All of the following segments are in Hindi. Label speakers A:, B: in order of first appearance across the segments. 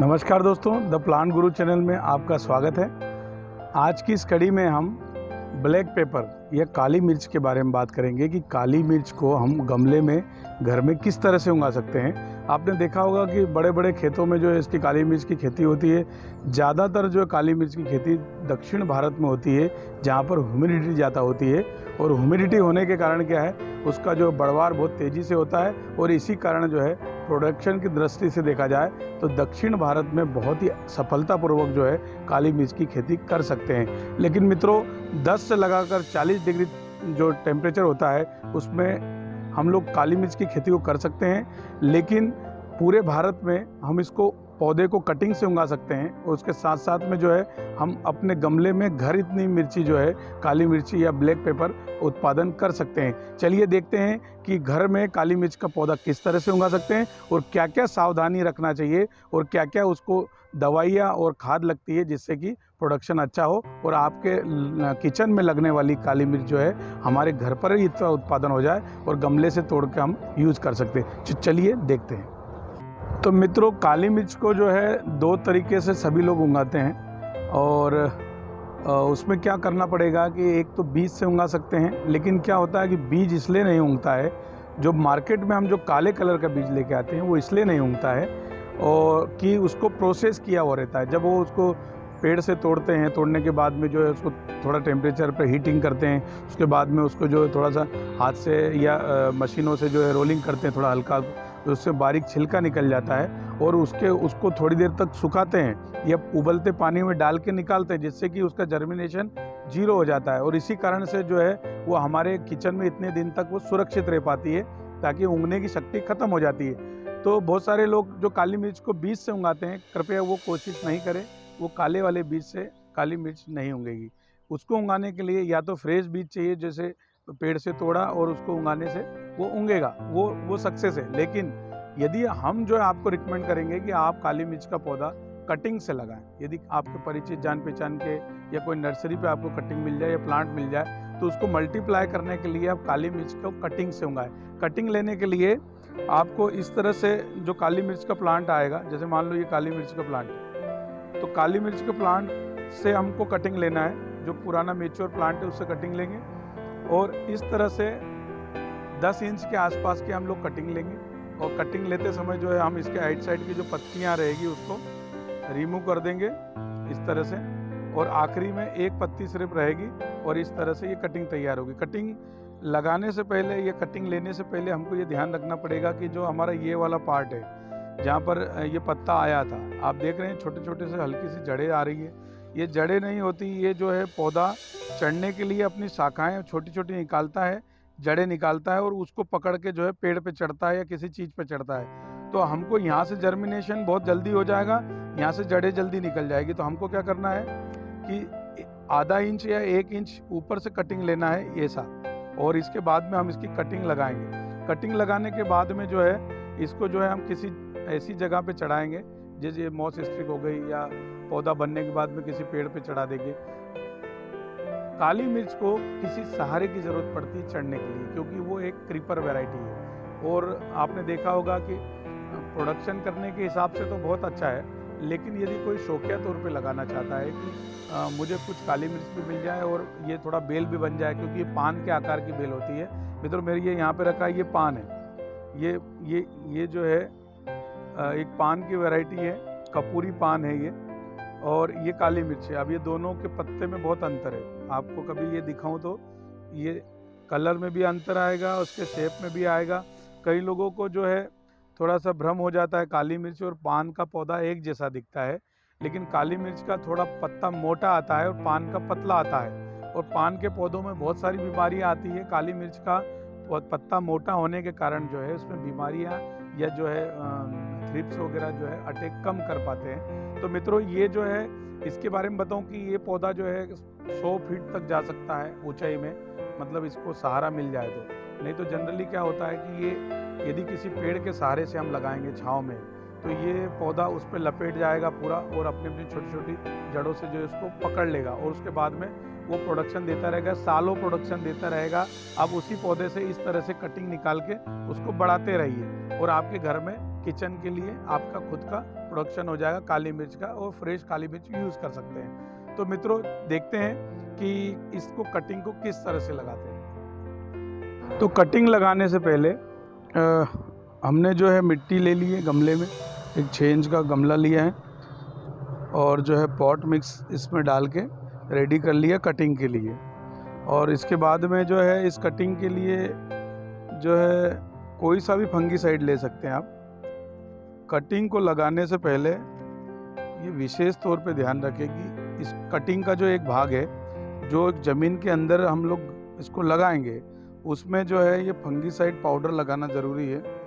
A: नमस्कार दोस्तों, द प्लांट गुरु चैनल में आपका स्वागत है। आज की इस कड़ी में हम ब्लैक पेपर या काली मिर्च के बारे में बात करेंगे कि काली मिर्च को हम गमले में घर में किस तरह से उगा सकते हैं। आपने देखा होगा कि बड़े बड़े खेतों में जो है इसकी काली मिर्च की खेती होती है। ज़्यादातर जो है काली मिर्च की खेती दक्षिण भारत में होती है, जहाँ पर ह्यूमिडिटी ज़्यादा होती है। और ह्यूमिडिटी होने के कारण क्या है, उसका जो बढ़वार बहुत तेज़ी से होता है और इसी कारण जो है प्रोडक्शन की दृष्टि से देखा जाए तो दक्षिण भारत में बहुत ही सफलतापूर्वक जो है काली मिर्च की खेती कर सकते हैं। लेकिन मित्रों, 10 से लगाकर 40 डिग्री जो टेम्परेचर होता है उसमें हम लोग काली मिर्च की खेती को कर सकते हैं, लेकिन पूरे भारत में हम इसको पौधे को कटिंग से उगा सकते हैं। और उसके साथ साथ में जो है हम अपने गमले में घर इतनी मिर्ची जो है काली मिर्ची या ब्लैक पेपर उत्पादन कर सकते हैं। चलिए देखते हैं कि घर में काली मिर्च का पौधा किस तरह से उगा सकते हैं और क्या क्या सावधानी रखना चाहिए और क्या क्या उसको दवाइयाँ और खाद लगती है जिससे कि प्रोडक्शन अच्छा हो और आपके किचन में लगने वाली काली मिर्च जो है हमारे घर पर ही इतना उत्पादन हो जाए और गमले से तोड़ के हम यूज़ कर सकते हैं। चलिए देखते हैं। तो मित्रों, काली मिर्च को जो है 2 तरीके से सभी लोग उगाते हैं और उसमें क्या करना पड़ेगा कि एक तो बीज से उगा सकते हैं। लेकिन क्या होता है कि बीज इसलिए नहीं उगता है, जो मार्केट में हम जो काले कलर का बीज लेके आते हैं वो इसलिए नहीं उगता है और कि उसको प्रोसेस किया हुआ रहता है। जब वो उसको पेड़ से तोड़ते हैं, तोड़ने के बाद में जो है उसको थोड़ा टेम्परेचर पर हीटिंग करते हैं, उसके बाद में उसको जो है थोड़ा सा हाथ से या मशीनों से जो है रोलिंग करते हैं थोड़ा हल्का, तो उससे बारीक छिलका निकल जाता है और उसको थोड़ी देर तक सुखाते हैं या उबलते पानी में डाल के निकालते हैं, जिससे कि उसका जर्मिनेशन 0 हो जाता है। और इसी कारण से जो है वो हमारे किचन में इतने दिन तक वो सुरक्षित रह पाती है, ताकि उगने की शक्ति खत्म हो जाती है। तो बहुत सारे लोग जो काली मिर्च को बीज से उगाते हैं, कृपया वो कोशिश नहीं करें। वो काले वाले बीज से काली मिर्च नहीं उगेगी। उसको उगाने के लिए या तो फ्रेश बीज चाहिए, जैसे पेड़ से तोड़ा और उसको उगाने से वो उगेगा, वो सक्सेस है। लेकिन यदि हम जो है आपको रिकमेंड करेंगे कि आप काली मिर्च का पौधा कटिंग से लगाएं। यदि आपके परिचित जान पहचान के या कोई नर्सरी पे आपको कटिंग मिल जाए या प्लांट मिल जाए, तो उसको मल्टीप्लाई करने के लिए आप काली मिर्च को कटिंग से उगाएं। कटिंग लेने के लिए आपको इस तरह से जो काली मिर्च का प्लांट आएगा, जैसे मान लो ये काली मिर्च का प्लांट है, तो काली मिर्च के प्लांट से हमको कटिंग लेना है। जो पुराना मेच्योर प्लांट है उससे कटिंग लेंगे और इस तरह से 10 इंच के आसपास की हम लोग कटिंग लेंगे। और कटिंग लेते समय जो है हम इसके आइट साइड की जो पत्तियां रहेगी उसको रिमूव कर देंगे इस तरह से, और आखिरी में एक पत्ती सिर्फ रहेगी और इस तरह से ये कटिंग तैयार होगी। कटिंग लगाने से पहले या कटिंग लेने से पहले हमको ये ध्यान रखना पड़ेगा कि जो हमारा ये वाला पार्ट है जहाँ पर ये पत्ता आया था, आप देख रहे हैं छोटे छोटे से हल्की सी जड़ें आ रही है। ये जड़ें नहीं होती, ये जो है पौधा चढ़ने के लिए अपनी शाखाएं छोटी छोटी निकालता है, जड़ें निकालता है और उसको पकड़ के जो है पेड़ पे चढ़ता है या किसी चीज़ पे चढ़ता है। तो हमको यहाँ से जर्मिनेशन बहुत जल्दी हो जाएगा, यहाँ से जड़ें जल्दी निकल जाएगी। तो हमको क्या करना है कि आधा इंच या 1 इंच ऊपर से कटिंग लेना है ऐसा, और इसके बाद में हम इसकी कटिंग लगाएंगे। कटिंग लगाने के बाद में जो है इसको जो है हम किसी ऐसी जगह पे चढ़ाएंगे, जैसे मॉस स्टिक हो गई या पौधा बनने के बाद में किसी पेड़ पे चढ़ा देंगे। काली मिर्च को किसी सहारे की ज़रूरत पड़ती है चढ़ने के लिए, क्योंकि वो एक क्रीपर वैरायटी है। और आपने देखा होगा कि प्रोडक्शन करने के हिसाब से तो बहुत अच्छा है, लेकिन यदि कोई शौकिया तौर पे लगाना चाहता है कि मुझे कुछ काली मिर्च भी मिल जाए और ये थोड़ा बेल भी बन जाए, क्योंकि ये पान के आकार की बेल होती है। मित्रों, मेरी ये यहाँ पे रखा है, ये पान है। ये जो है एक पान की वैरायटी है, कपूरी पान है ये, और ये काली मिर्च है। अब ये दोनों के पत्ते में बहुत अंतर है। आपको कभी ये दिखाऊं तो ये कलर में भी अंतर आएगा, उसके शेप में भी आएगा। कई लोगों को जो है थोड़ा सा भ्रम हो जाता है, काली मिर्च और पान का पौधा एक जैसा दिखता है, लेकिन काली मिर्च का थोड़ा पत्ता मोटा आता है और पान का पतला आता है। और पान के पौधों में बहुत सारी बीमारियां आती है। काली मिर्च का पत्ता मोटा होने के कारण जो है उसमें बीमारियां या जो है थ्रिप्स वगैरह जो है अटैक कम कर पाते हैं। तो मित्रों, ये जो है इसके बारे में बताऊं कि ये पौधा जो है 100 फीट तक जा सकता है ऊंचाई में, मतलब इसको सहारा मिल जाए तो। नहीं तो जनरली क्या होता है कि ये यदि किसी पेड़ के सहारे से हम लगाएंगे छांव में, तो ये पौधा उस पर लपेट जाएगा पूरा और अपनी अपनी छोटी छोटी जड़ों से जो है उसको पकड़ लेगा और उसके बाद में वो प्रोडक्शन देता रहेगा, सालों प्रोडक्शन देता रहेगा। आप उसी पौधे से इस तरह से कटिंग निकाल के उसको बढ़ाते रहिए और आपके घर में किचन के लिए आपका खुद का प्रोडक्शन हो जाएगा काली मिर्च का, और फ्रेश काली मिर्च यूज़ कर सकते हैं। तो मित्रों देखते हैं कि इसको कटिंग को किस तरह से लगाते हैं। तो कटिंग लगाने से पहले हमने जो है मिट्टी ले ली है, गमले में एक 6 इंच का गमला लिया है और जो है पॉट मिक्स इसमें डाल के रेडी कर लिया कटिंग के लिए। और इसके बाद में जो है इस कटिंग के लिए जो है कोई सा भी फंगीसाइड ले सकते हैं आप। कटिंग को लगाने से पहले ये विशेष तौर पे ध्यान रखें कि इस कटिंग का जो एक भाग है जो ज़मीन के अंदर हम लोग इसको लगाएंगे उसमें जो है ये फंगीसाइड पाउडर लगाना ज़रूरी है।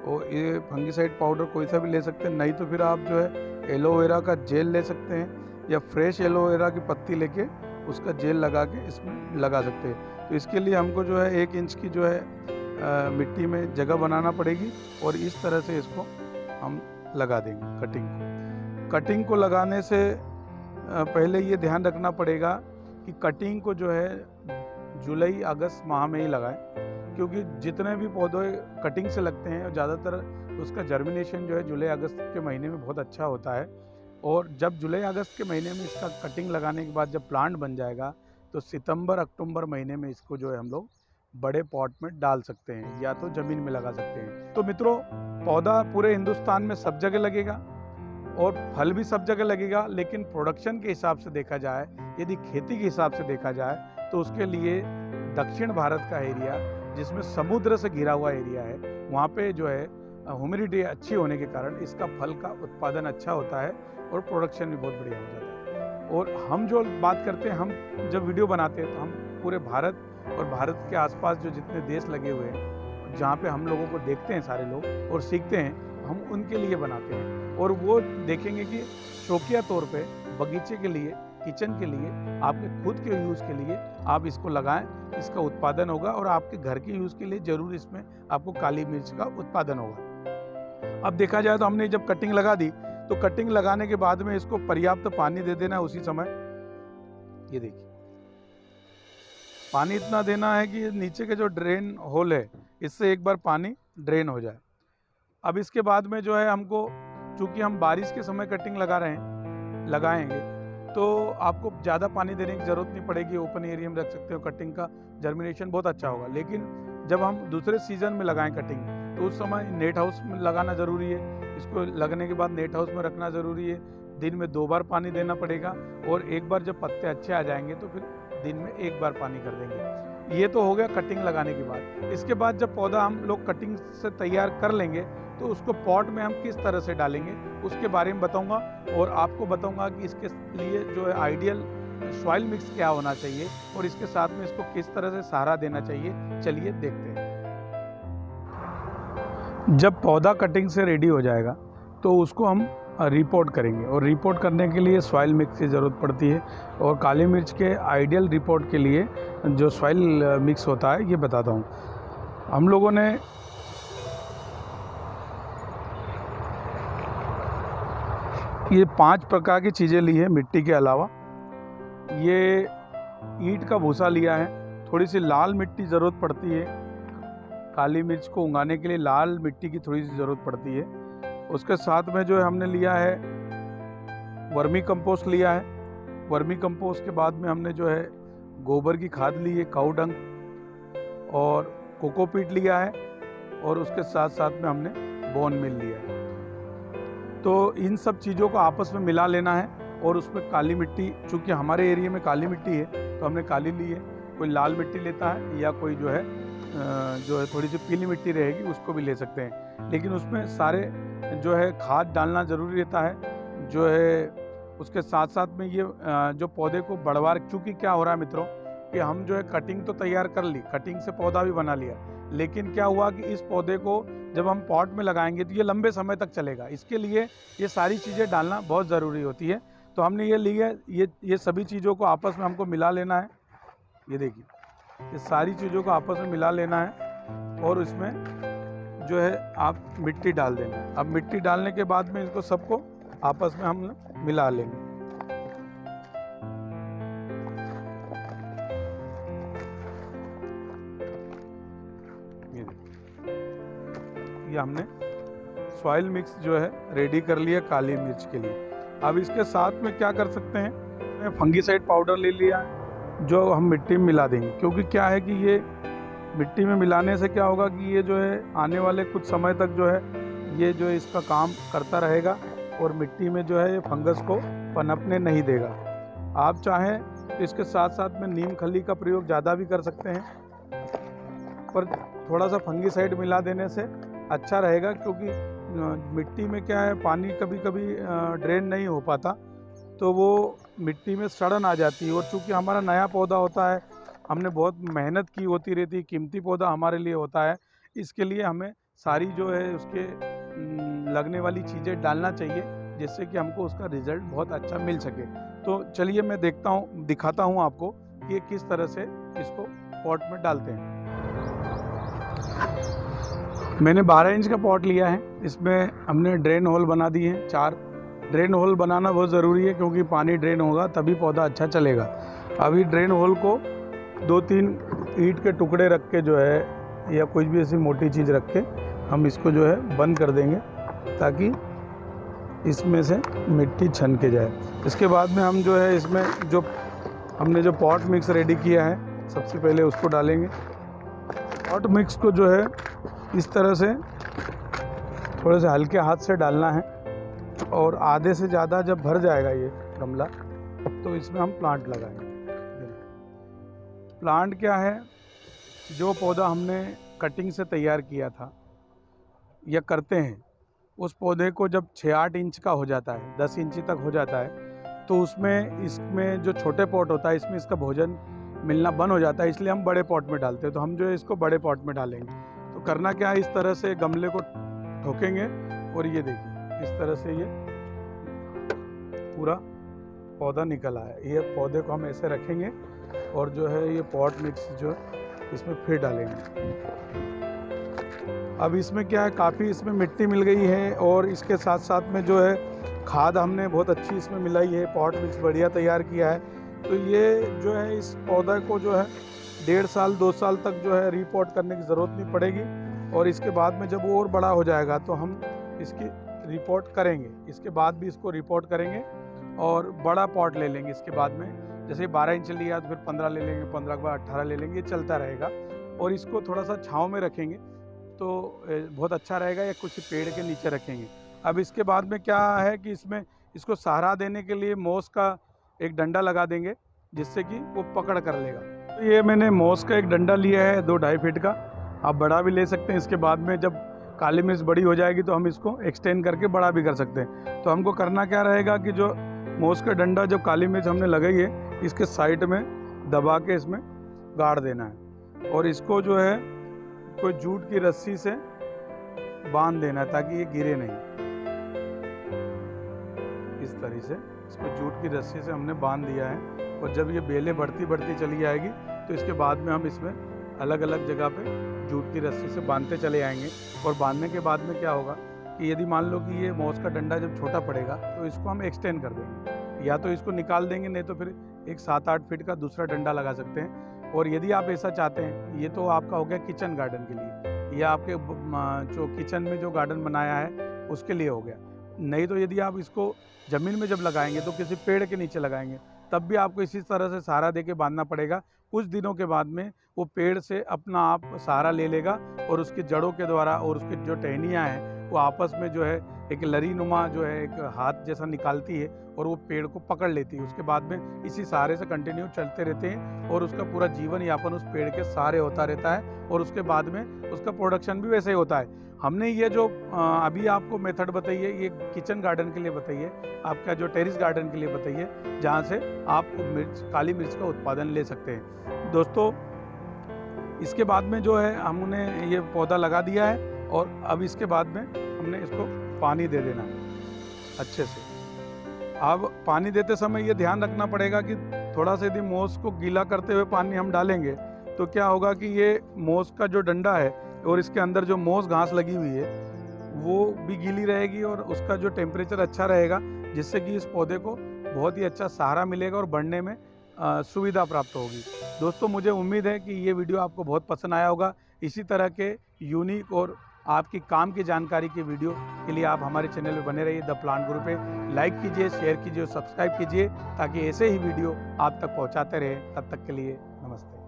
A: और ये फंगीसाइड पाउडर कोई सा भी ले सकते हैं, नहीं तो फिर आप जो है एलोवेरा का जेल ले सकते हैं या फ्रेश एलोवेरा की पत्ती लेके उसका जेल लगा के इसमें लगा सकते हैं। तो इसके लिए हमको जो है 1 इंच की जो है मिट्टी में जगह बनाना पड़ेगी और इस तरह से इसको हम लगा देंगे कटिंग को। कटिंग को लगाने से पहले ये ध्यान रखना पड़ेगा कि कटिंग को जो है जुलाई अगस्त माह में ही लगाएं, क्योंकि जितने भी पौधे कटिंग से लगते हैं ज़्यादातर उसका जर्मिनेशन जो है जुलाई अगस्त के महीने में बहुत अच्छा होता है। और जब जुलाई अगस्त के महीने में इसका कटिंग लगाने के बाद जब प्लांट बन जाएगा तो सितंबर अक्टूबर महीने में इसको जो है हम लोग बड़े पॉट में डाल सकते हैं या तो ज़मीन में लगा सकते हैं। तो मित्रों पौधा पूरे हिंदुस्तान में सब जगह लगेगा और फल भी सब जगह लगेगा, लेकिन प्रोडक्शन के हिसाब से देखा जाए, यदि खेती के हिसाब से देखा जाए तो उसके लिए दक्षिण भारत का एरिया जिसमें समुद्र से घिरा हुआ एरिया है वहाँ पे जो है ह्यूमिडिटी अच्छी होने के कारण इसका फल का उत्पादन अच्छा होता है और प्रोडक्शन भी बहुत बढ़िया हो जाता है। और हम जो बात करते हैं, हम जब वीडियो बनाते हैं तो हम पूरे भारत और भारत के आसपास जो जितने देश लगे हुए हैं जहाँ पे हम लोगों को देखते हैं सारे लोग और सीखते हैं, हम उनके लिए बनाते हैं। और वो देखेंगे कि शौकिया तौर पे बगीचे के लिए, किचन के लिए, आपके खुद के यूज़ के लिए आप इसको लगाएं, इसका उत्पादन होगा और आपके घर के यूज़ के लिए ज़रूर इसमें आपको काली मिर्च का उत्पादन होगा। अब देखा जाए तो हमने जब कटिंग लगा दी तो कटिंग लगाने के बाद में इसको पर्याप्त पानी दे देना है उसी समय। ये देखिए पानी इतना देना है कि नीचे के जो ड्रेन होल है इससे एक बार पानी ड्रेन हो जाए। अब इसके बाद में जो है हमको, चूँकि हम बारिश के समय कटिंग लगाएंगे तो आपको ज़्यादा पानी देने की ज़रूरत नहीं पड़ेगी, ओपन एरिया में रख सकते हो, कटिंग का जर्मिनेशन बहुत अच्छा होगा। लेकिन जब हम दूसरे सीज़न में लगाएं कटिंग तो उस समय नेट हाउस में लगाना ज़रूरी है। इसको लगने के बाद नेट हाउस में रखना ज़रूरी है। दिन में 2 बार पानी देना पड़ेगा और एक बार जब पत्ते अच्छे आ जाएंगे तो फिर दिन में 1 बार पानी कर देंगे। ये तो हो गया कटिंग लगाने के बाद। इसके बाद जब पौधा हम लोग कटिंग से तैयार कर लेंगे तो उसको पॉट में हम किस तरह से डालेंगे उसके बारे में बताऊंगा और आपको बताऊंगा कि इसके लिए जो है आइडियल सॉइल मिक्स क्या होना चाहिए और इसके साथ में इसको किस तरह से सहारा देना चाहिए। चलिए देखते हैं। जब पौधा कटिंग से रेडी हो जाएगा तो उसको हम रिपोर्ट करेंगे और रिपोर्ट करने के लिए सॉइल मिक्स की ज़रूरत पड़ती है। और काली मिर्च के आइडियल रिपोर्ट के लिए जो सॉइल मिक्स होता है ये बताता हूँ। हम लोगों ने ये 5 प्रकार की चीज़ें ली है मिट्टी के अलावा। ये ईंट का भूसा लिया है, थोड़ी सी लाल मिट्टी ज़रूरत पड़ती है, काली मिर्च को उगाने के लिए लाल मिट्टी की थोड़ी सी ज़रूरत पड़ती है। उसके साथ में जो है हमने लिया है वर्मी कंपोस्ट लिया है। वर्मी कंपोस्ट के बाद में हमने जो है गोबर की खाद ली है, काऊ डंग, और कोकोपीट लिया है और उसके साथ साथ में हमने बोन मिल लिया है। तो इन सब चीज़ों को आपस में मिला लेना है और उसमें काली मिट्टी, चूँकि हमारे एरिया में काली मिट्टी है तो हमने काली ली है। कोई लाल मिट्टी लेता है या कोई जो है थोड़ी सी पीली मिट्टी रहेगी उसको भी ले सकते हैं। लेकिन उसमें सारे जो है खाद डालना ज़रूरी रहता है। जो है उसके साथ साथ में ये जो पौधे को बढ़वार, चूँकि क्या हो रहा है मित्रों कि हम जो है कटिंग तो तैयार कर ली, कटिंग से पौधा भी बना लिया, लेकिन क्या हुआ कि इस पौधे को जब हम पॉट में लगाएंगे तो ये लंबे समय तक चलेगा। इसके लिए ये सारी चीज़ें डालना बहुत ज़रूरी होती है। तो हमने ये ली है, ये सभी चीज़ों को आपस में हमको मिला लेना है। ये देखिए ये सारी चीज़ों को आपस में मिला लेना है और इसमें जो है आप मिट्टी डाल देना है। अब मिट्टी डालने के बाद में इसको सबको आपस में हम मिला लेंगे। ये हमने सॉइल मिक्स जो है रेडी कर लिया काली मिर्च के लिए। अब इसके साथ में क्या कर सकते हैं, फंगीसाइड पाउडर ले लिया जो हम मिट्टी में मिला देंगे, क्योंकि क्या है कि ये मिट्टी में मिलाने से क्या होगा कि ये जो है आने वाले कुछ समय तक जो है ये जो है इसका काम करता रहेगा और मिट्टी में जो है ये फंगस को पनपने नहीं देगा। आप चाहें तो इसके साथ साथ में नीम खली का प्रयोग ज़्यादा भी कर सकते हैं, पर थोड़ा सा फंगीसाइड मिला देने से अच्छा रहेगा, क्योंकि मिट्टी में क्या है पानी कभी कभी ड्रेन नहीं हो पाता तो वो मिट्टी में सड़न आ जाती है। और चूँकि हमारा नया पौधा होता है, हमने बहुत मेहनत की होती रहती है, कीमती पौधा हमारे लिए होता है, इसके लिए हमें सारी जो है उसके लगने वाली चीज़ें डालना चाहिए, जिससे कि हमको उसका रिज़ल्ट बहुत अच्छा मिल सके। तो चलिए मैं दिखाता हूँ आपको कि ये किस तरह से इसको पॉट में डालते हैं। मैंने 12 इंच का पॉट लिया है, इसमें हमने ड्रेन होल बना दिए हैं 4। ड्रेन होल बनाना बहुत ज़रूरी है, क्योंकि पानी ड्रेन होगा तभी पौधा अच्छा चलेगा। अभी ड्रेन होल को 2-3 ईंट के टुकड़े रख के जो है या कोई भी ऐसी मोटी चीज़ रख के हम इसको जो है बंद कर देंगे, ताकि इसमें से मिट्टी छन के जाए। इसके बाद में हम जो है इसमें जो हमने जो पॉट मिक्स रेडी किया है, सबसे पहले उसको डालेंगे। पॉट मिक्स को जो है इस तरह से थोड़े से हल्के हाथ से डालना है, और आधे से ज़्यादा जब भर जाएगा ये गमला तो इसमें हम प्लांट लगाएंगे। प्लांट क्या है, जो पौधा हमने कटिंग से तैयार किया था या करते हैं, उस पौधे को जब 6-8 इंच का हो जाता है, 10 इंच तक हो जाता है, तो इसमें जो छोटे पॉट होता है इसमें इसका भोजन मिलना बंद हो जाता है, इसलिए हम बड़े पॉट में डालते हैं। तो हम जो है इसको बड़े पॉट में डालेंगे। तो करना क्या है, इस तरह से गमले को ठोकेंगे और ये देखिए इस तरह से ये पूरा पौधा निकल आया। ये पौधे को हम ऐसे रखेंगे और जो है ये पॉट मिक्स जो इसमें फिर डालेंगे। अब इसमें क्या है, काफ़ी इसमें मिट्टी मिल गई है, और इसके साथ साथ में जो है खाद हमने बहुत अच्छी इसमें मिलाई है, पॉट मिक्स बढ़िया तैयार किया है। तो ये जो है इस पौधे को जो है 1.5 साल 2 साल तक जो है रिपोर्ट करने की ज़रूरत नहीं पड़ेगी, और इसके बाद में जब वो और बड़ा हो जाएगा तो हम इसकी रिपोर्ट करेंगे। इसके बाद भी इसको रिपोर्ट करेंगे और बड़ा पॉट ले लेंगे। इसके बाद में जैसे 12 इंच लिया तो फिर 15 ले लेंगे, 15 के बाद 18 ले लेंगे, ये चलता रहेगा। और इसको थोड़ा सा छाँव में रखेंगे तो बहुत अच्छा रहेगा, या कुछ पेड़ के नीचे रखेंगे। अब इसके बाद में क्या है कि इसमें इसको सहारा देने के लिए मोस का एक डंडा लगा देंगे, जिससे कि वो पकड़ कर लेगा। तो ये मैंने मोस का एक डंडा लिया है 2-2.5 फीट का, आप बड़ा भी ले सकते हैं। इसके बाद में जब काली मिर्च बड़ी हो जाएगी तो हम इसको एक्सटेंड करके बड़ा भी कर सकते हैं। तो हमको करना क्या रहेगा कि जो मोस का डंडा जब काली मिर्च हमने लगाई है, इसके साइड में दबा के इसमें गाड़ देना है, और इसको जो है कोई जूट की रस्सी से बांध देना है ताकि ये गिरे नहीं। इस तरह से इसको जूट की रस्सी से हमने बांध दिया है, और जब ये बेलें बढ़ती चली जाएगी तो इसके बाद में हम इसमें अलग अलग जगह पे जूट की रस्सी से बांधते चले आएंगे। और बांधने के बाद में क्या होगा कि यदि मान लो कि ये मोस का डंडा जब छोटा पड़ेगा तो इसको हम एक्सटेंड कर देंगे, या तो इसको निकाल देंगे, नहीं तो फिर एक 7-8 फीट का दूसरा डंडा लगा सकते हैं। और यदि आप ऐसा चाहते हैं, ये तो आपका हो गया किचन गार्डन के लिए, या आपके जो किचन में जो गार्डन बनाया है उसके लिए हो गया। नहीं तो यदि आप इसको ज़मीन में जब लगाएंगे तो किसी पेड़ के नीचे लगाएंगे, तब भी आपको इसी तरह से सहारा दे के बांधना पड़ेगा। कुछ दिनों के बाद में वो पेड़ से अपना आप सहारा ले लेगा, और उसकी जड़ों के द्वारा और उसकी जो टहनियाँ हैं वो आपस में जो है एक लरी नुमा जो है एक हाथ जैसा निकालती है, और वो पेड़ को पकड़ लेती है। उसके बाद में इसी सहारे से कंटिन्यू चलते रहते हैं, और उसका पूरा जीवन यापन उस पेड़ के सहारे होता रहता है, और उसके बाद में उसका प्रोडक्शन भी वैसे ही होता है। हमने ये जो अभी आपको मेथड बताई है, ये किचन गार्डन के लिए बताई है, आपका जो टेरिस गार्डन के लिए बताई है, जहाँ से आप काली मिर्च का उत्पादन ले सकते हैं। दोस्तों, इसके बाद में जो है हमने ये पौधा लगा दिया है, और अब इसके बाद में हमने इसको पानी दे देना है अच्छे से। अब पानी देते समय ये ध्यान रखना पड़ेगा कि थोड़ा सा यदि मोस को गीला करते हुए पानी हम डालेंगे तो क्या होगा कि ये मोस का जो डंडा है और इसके अंदर जो मोस घास लगी हुई है वो भी गीली रहेगी और उसका जो टेम्परेचर अच्छा रहेगा, जिससे कि इस पौधे को बहुत ही अच्छा सहारा मिलेगा और बढ़ने में सुविधा प्राप्त होगी। दोस्तों, मुझे उम्मीद है कि ये वीडियो आपको बहुत पसंद आया होगा। इसी तरह के यूनिक और आपकी काम की जानकारी के वीडियो के लिए आप हमारे चैनल में बने रहिए। द प्लांट गुरु पे लाइक कीजिए, शेयर कीजिए और सब्सक्राइब कीजिए ताकि ऐसे ही वीडियो आप तक पहुंचाते रहे। तब तक के लिए नमस्ते।